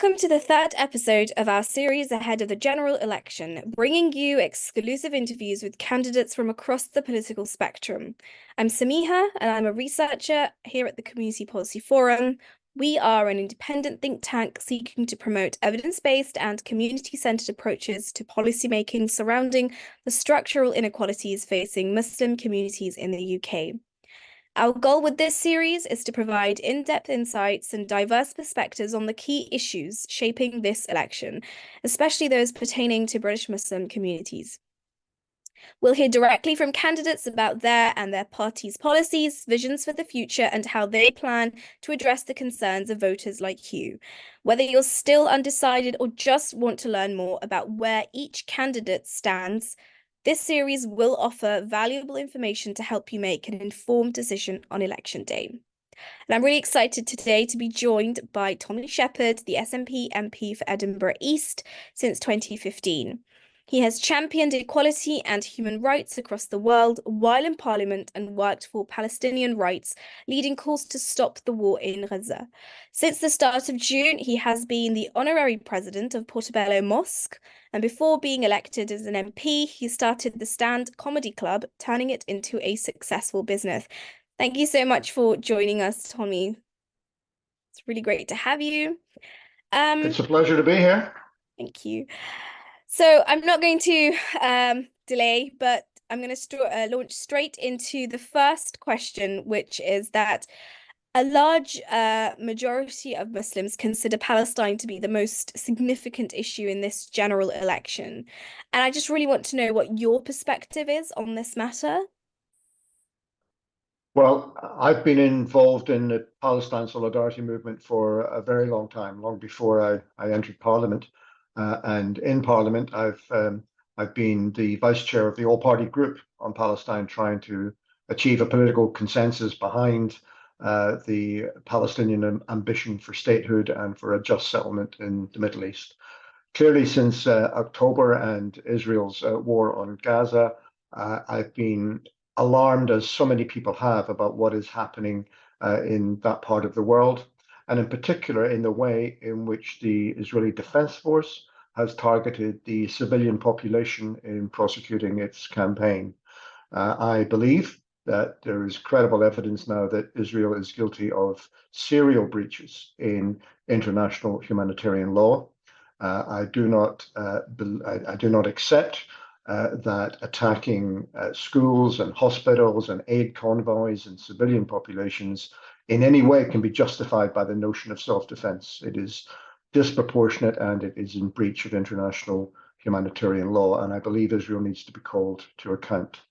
Welcome to the third episode of our series ahead of the general election, bringing you exclusive interviews with candidates from across the political spectrum. I'm Sameeha, and I'm a researcher here at the Community Policy Forum. We are an independent think tank seeking to promote evidence-based and community-centered approaches to policymaking surrounding the structural inequalities facing Muslim communities in the UK. Our goal with this series is to provide in-depth insights and diverse perspectives on the key issues shaping this election, especially those pertaining to British Muslim communities. We'll hear directly from candidates about their and their party's policies, visions for the future, and how they plan to address the concerns of voters like you. Whether you're still undecided or just want to learn more about where each candidate stands, this series will offer valuable information to help you make an informed decision on election day. And I'm really excited today to be joined by Tommy Sheppard, the SNP MP for Edinburgh East since 2015. He has championed equality and human rights across the world while in Parliament and worked for Palestinian rights, leading calls to stop the war in Gaza. Since the start of June, he has been the honorary president of Portobello Mosque, and before being elected as an MP, he started the Stand Comedy Club, turning it into a successful business. Thank you so much for joining us, Tommy. It's really great to have you. It's a pleasure to be here. Thank you. So I'm not going to delay, but I'm going to launch straight into the first question, which is that a large majority of Muslims consider Palestine to be the most significant issue in this general election. And I just really want to know what your perspective is on this matter. Well, I've been involved in the Palestine solidarity movement for a very long time, long before I entered Parliament. And in Parliament, I've been the vice chair of the all-party group on Palestine, trying to achieve a political consensus behind the Palestinian ambition for statehood and for a just settlement in the Middle East. Clearly, since October and Israel's war on Gaza, I've been alarmed, as so many people have, about what is happening in that part of the world, and in particular in the way in which the Israeli Defense Force has targeted the civilian population in prosecuting its campaign. I believe that there is credible evidence now that Israel is guilty of serial breaches in international humanitarian law. I do not accept that attacking schools and hospitals and aid convoys and civilian populations in any way can be justified by the notion of self-defense. It is disproportionate and it is in breach of international humanitarian law, and I believe Israel needs to be called to account.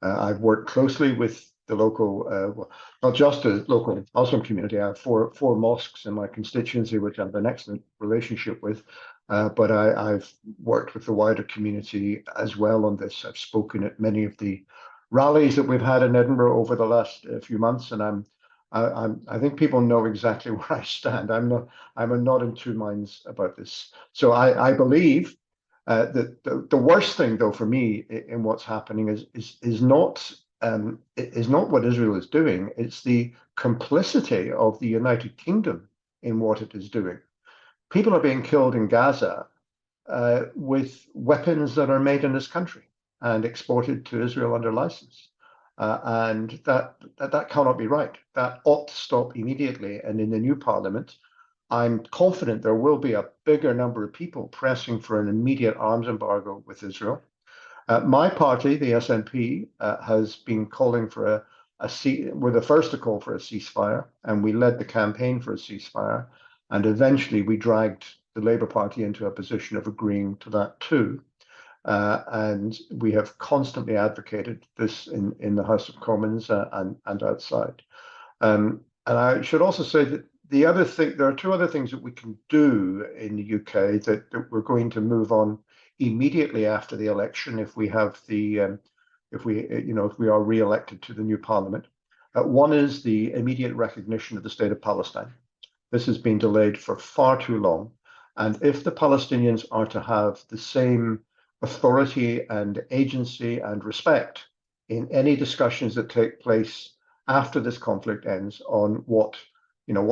I've worked closely with the local, well, not just the local Muslim community. I have four mosques in my constituency, which I have an excellent relationship with. But I've worked with the wider community as well on this. I've spoken at many of the rallies that we've had in Edinburgh over the last few months, and I think people know exactly where I stand. I'm not in two minds about this. So I believe that the worst thing, though, for me in what's happening is not what Israel is doing. It's the complicity of the United Kingdom in what it is doing. People are being killed in Gaza with weapons that are made in this country and exported to Israel under license. And that cannot be right. That ought to stop immediately. And in the new parliament, I'm confident there will be a bigger number of people pressing for an immediate arms embargo with Israel. My party, the SNP, has been calling for we're the first to call for a ceasefire, and we led the campaign for a ceasefire. And eventually we dragged the Labour Party into a position of agreeing to that too. And we have constantly advocated this in the House of Commons and outside. And I should also say that there are two other things that we can do in the UK that we're going to move on immediately after the election if we have if we are re-elected to the new parliament. One is the immediate recognition of the state of Palestine. This has been delayed for far too long. And if the Palestinians are to have the same authority and agency and respect in any discussions that take place after this conflict ends on what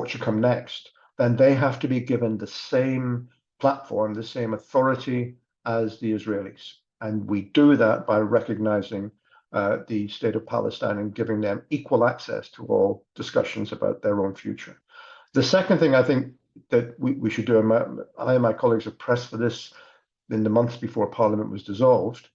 should come next, then they have to be given the same platform, the same authority as the Israelis. And we do that by recognizing the state of Palestine and giving them equal access to all discussions about their own future. The second thing I think that we should do, and I and my colleagues have pressed for this in the months before Parliament was dissolved,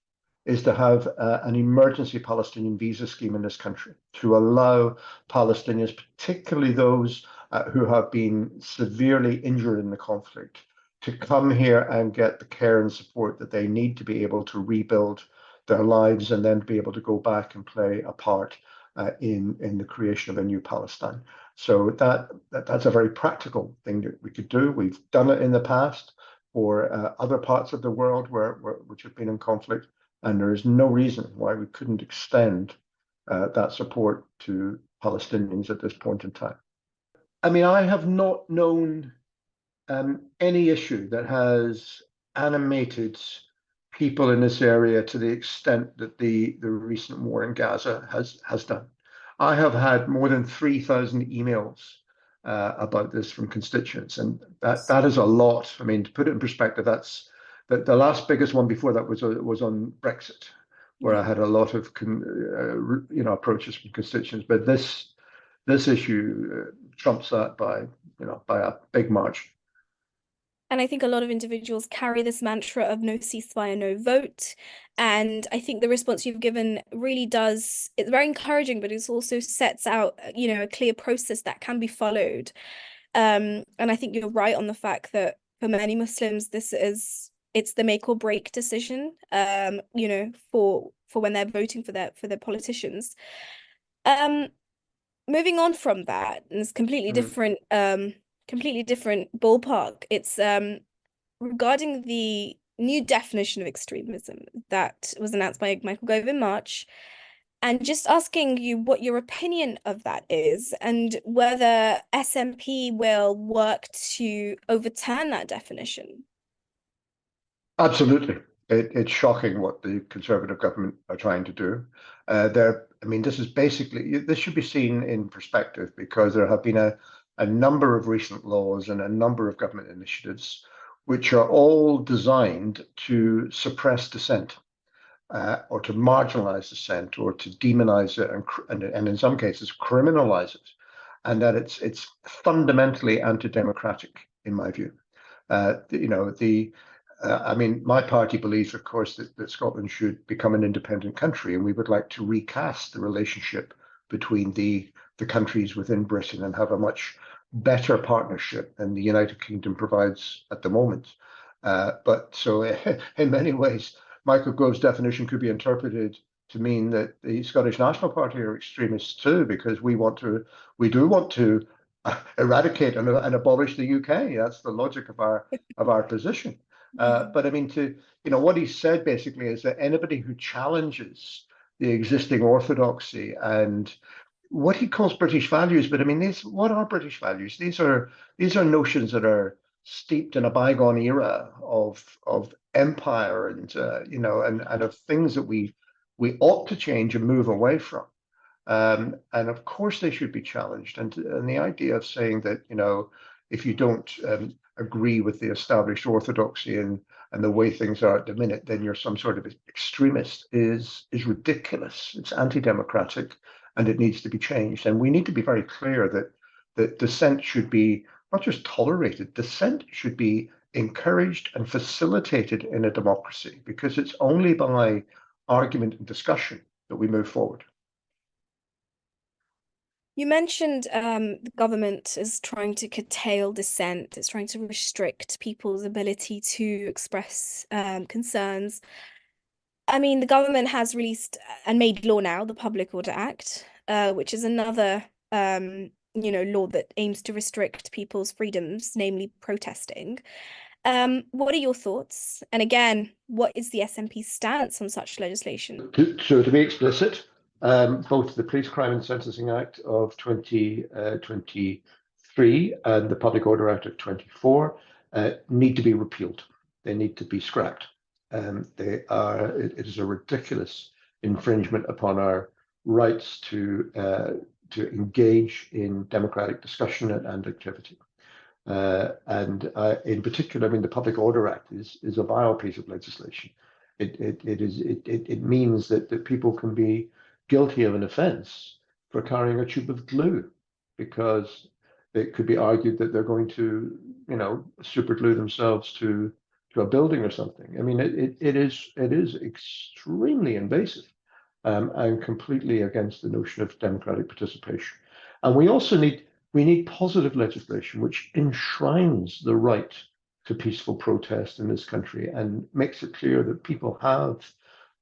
is to have an emergency Palestinian visa scheme in this country to allow Palestinians, particularly those who have been severely injured in the conflict, to come here and get the care and support that they need to be able to rebuild their lives and then be able to go back and play a part in the creation of a new Palestine. So that's a very practical thing that we could do. We've done it in the past for other parts of the world which have been in conflict, and there is no reason why we couldn't extend that support to Palestinians at this point in time. I mean, I have not known any issue that has animated people in this area to the extent that the recent war in Gaza has done. I have had more than 3,000 emails about this from constituents, and that is a lot. I mean, to put it in perspective, that's the last biggest one before that was on Brexit, where I had a lot of approaches from constituents. But this issue trumps that by a big margin. And I think a lot of individuals carry this mantra of no ceasefire, no vote. And I think the response you've given really it's very encouraging, but it also sets out, a clear process that can be followed. And I think you're right on the fact that for many Muslims, it's the make or break decision, for when they're voting for their politicians. Moving on from that, and it's completely different ballpark. It's regarding the new definition of extremism that was announced by Michael Gove in March, and just asking you what your opinion of that is and whether SNP will work to overturn that definition. Absolutely. It's shocking what the Conservative government are trying to do. This should be seen in perspective, because there have been a number of recent laws and a number of government initiatives which are all designed to suppress dissent, or to marginalize dissent, or to demonize it and in some cases criminalize it, and that it's fundamentally anti-democratic in my view. My party believes, of course, that Scotland should become an independent country, and we would like to recast the relationship between the countries within Britain and have a much better partnership than the United Kingdom provides at the moment. So in many ways, Michael Gove's definition could be interpreted to mean that the Scottish National Party are extremists too, because we do want to eradicate and abolish the UK. That's the logic of our position. But I mean, what he said basically is that anybody who challenges the existing orthodoxy and what he calls British values, but I mean, what are British values? These are notions that are steeped in a bygone era of empire and of things that we ought to change and move away from. And of course they should be challenged. And the idea of saying that, if you don't agree with the established orthodoxy and the way things are at the minute, then you're some sort of extremist is ridiculous. It's anti-democratic, and it needs to be changed. And we need to be very clear that dissent should be not just tolerated, dissent should be encouraged and facilitated in a democracy, because it's only by argument and discussion that we move forward. You mentioned the government is trying to curtail dissent. It's trying to restrict people's ability to express concerns. I mean, the government has released and made law now, the Public Order Act, which is another law that aims to restrict people's freedoms, namely protesting. What are your thoughts? And again, what is the SNP's stance on such legislation? So to be explicit, both the Police Crime and Sentencing Act of 2023 and the Public Order Act of 24 need to be repealed. They need to be scrapped. It is a ridiculous infringement upon our rights to engage in democratic discussion and activity. And in particular, I mean, the Public Order Act is a vile piece of legislation. It means that people can be guilty of an offence for carrying a tube of glue, because it could be argued that they're going to, super glue themselves to a building or something. I mean, it is extremely invasive, and completely against the notion of democratic participation. And we need positive legislation which enshrines the right to peaceful protest in this country and makes it clear that people have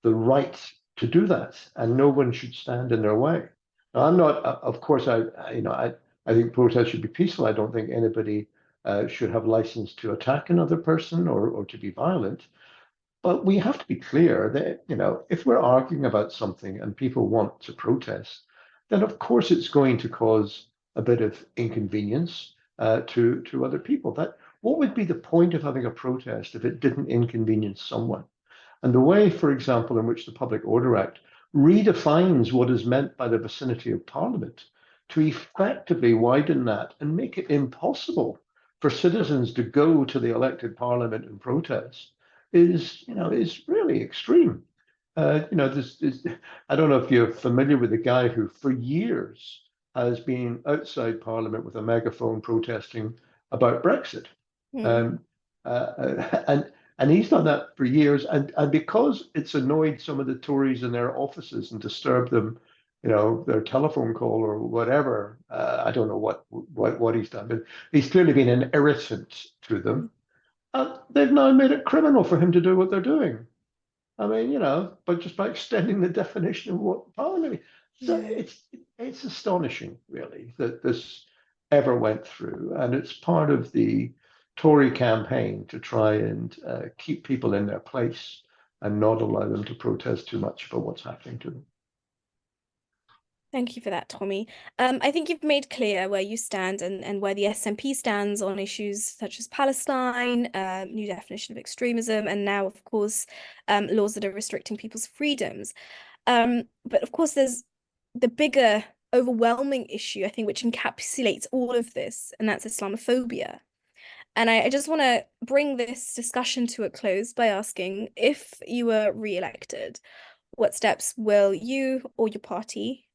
the right to do that, and no one should stand in their way. Now, I'm not, of course, I think protests should be peaceful. I don't think anybody should have license to attack another person or to be violent. But we have to be clear that, if we're arguing about something and people want to protest, then of course it's going to cause a bit of inconvenience to other people. What would be the point of having a protest if it didn't inconvenience someone? And the way, for example, in which the Public Order Act redefines what is meant by the vicinity of Parliament to effectively widen that and make it impossible for citizens to go to the elected Parliament and protest is really extreme. I don't know if you're familiar with the guy who, for years, has been outside Parliament with a megaphone protesting about Brexit. Hmm. Um, and he's done that for years, and because it's annoyed some of the Tories in their offices and disturbed them, their telephone call or whatever. I don't know what he's done, but he's clearly been an irritant to them. They've now made it criminal for him to do what they're doing. I mean, but just by extending the definition of what parliament is. So Yeah. it's astonishing, really, that this ever went through, and it's part of the Tory campaign to try and keep people in their place and not allow them to protest too much about what's happening to them. Thank you for that, Tommy. I think you've made clear where you stand and where the SNP stands on issues such as Palestine, new definition of extremism, and now, of course, laws that are restricting people's freedoms. But of course, there's the bigger, overwhelming issue, I think, which encapsulates all of this, and that's Islamophobia. And I just want to bring this discussion to a close by asking, if you were re-elected, what steps will you or your party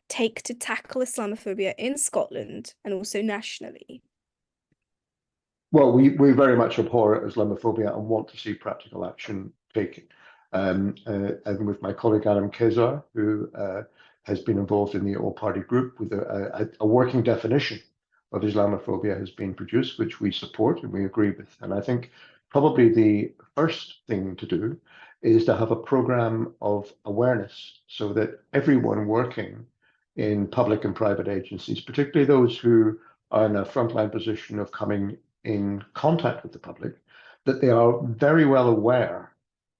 take to tackle Islamophobia in Scotland and also nationally? Well, we very much abhor Islamophobia and want to see practical action taken. And with my colleague Adam Kezar, who has been involved in the all-party group with a working definition of Islamophobia has been produced, which we support and we agree with. And I think probably the first thing to do is to have a program of awareness so that everyone working in public and private agencies, particularly those who are in a frontline position of coming in contact with the public, that they are very well aware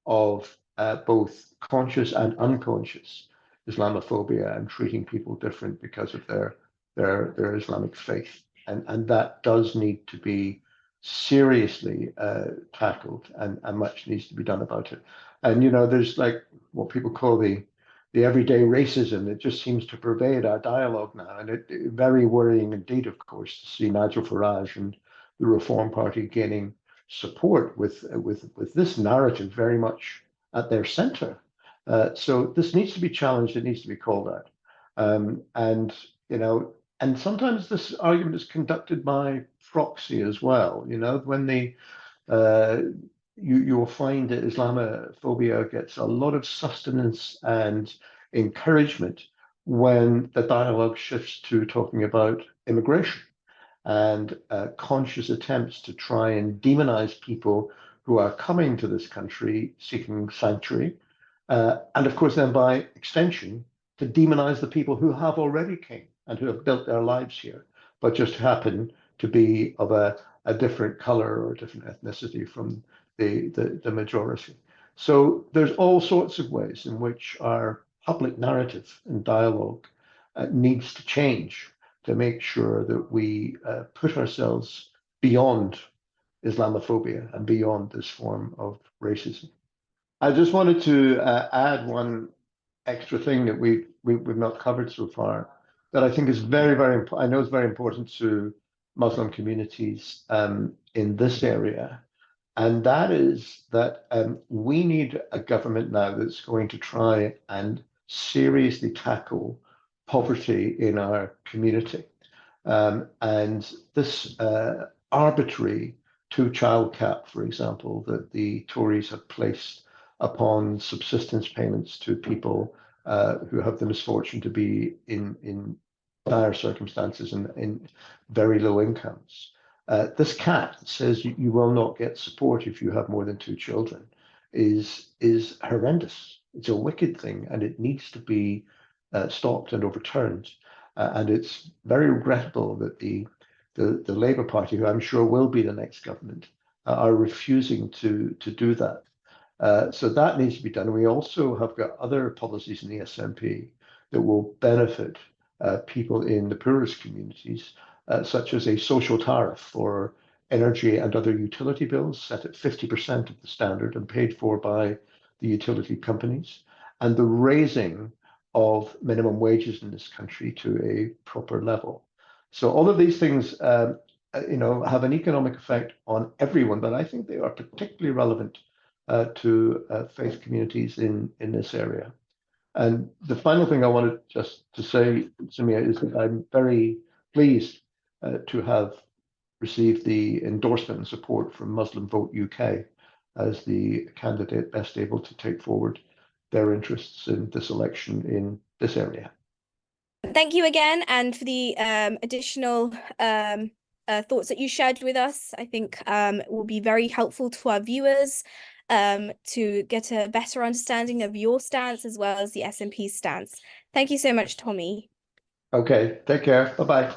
of both conscious and unconscious Islamophobia and treating people different because of their Islamic faith. And that does need to be seriously tackled, and much needs to be done about it. And there's like what people call the everyday racism that just seems to pervade our dialogue now, and it very worrying indeed, of course, to see Nigel Farage and the Reform Party gaining support with this narrative very much at their centre. So this needs to be challenged. It needs to be called out. And and sometimes this argument is conducted by proxy as well. When you'll find that Islamophobia gets a lot of sustenance and encouragement when the dialogue shifts to talking about immigration and conscious attempts to try and demonize people who are coming to this country seeking sanctuary, and of course then by extension to demonize the people who have already came and who have built their lives here, but just happen to be of a different color or a different ethnicity from the majority. So there's all sorts of ways in which our public narrative and dialogue needs to change to make sure that we put ourselves beyond Islamophobia and beyond this form of racism. I just wanted to add one extra thing that we've not covered so far that I think is very, very important. I know it's very important to Muslim communities in this area. And that is that we need a government now that's going to try and seriously tackle poverty in our community. And this arbitrary two-child cap, for example, that the Tories have placed upon subsistence payments to people who have the misfortune to be in dire circumstances and in very low incomes. This cap that says you will not get support if you have more than two children is horrendous. It's a wicked thing, and it needs to be stopped and overturned. And it's very regrettable that the Labour Party, who I'm sure will be the next government, are refusing to do that. So that needs to be done. We also have got other policies in the SNP that will benefit people in the poorest communities, such as a social tariff for energy and other utility bills set at 50% of the standard and paid for by the utility companies, and the raising of minimum wages in this country to a proper level. So all of these things, have an economic effect on everyone, but I think they are particularly relevant to faith communities in this area. And the final thing I wanted just to say, Sameeha, is that I'm very pleased to have received the endorsement and support from Muslim Vote UK as the candidate best able to take forward their interests in this election in this area. Thank you again, and for the additional thoughts that you shared with us. I think will be very helpful to our viewers to get a better understanding of your stance as well as the SNP stance. Thank you so much, Tommy. Okay, take care. Bye-bye.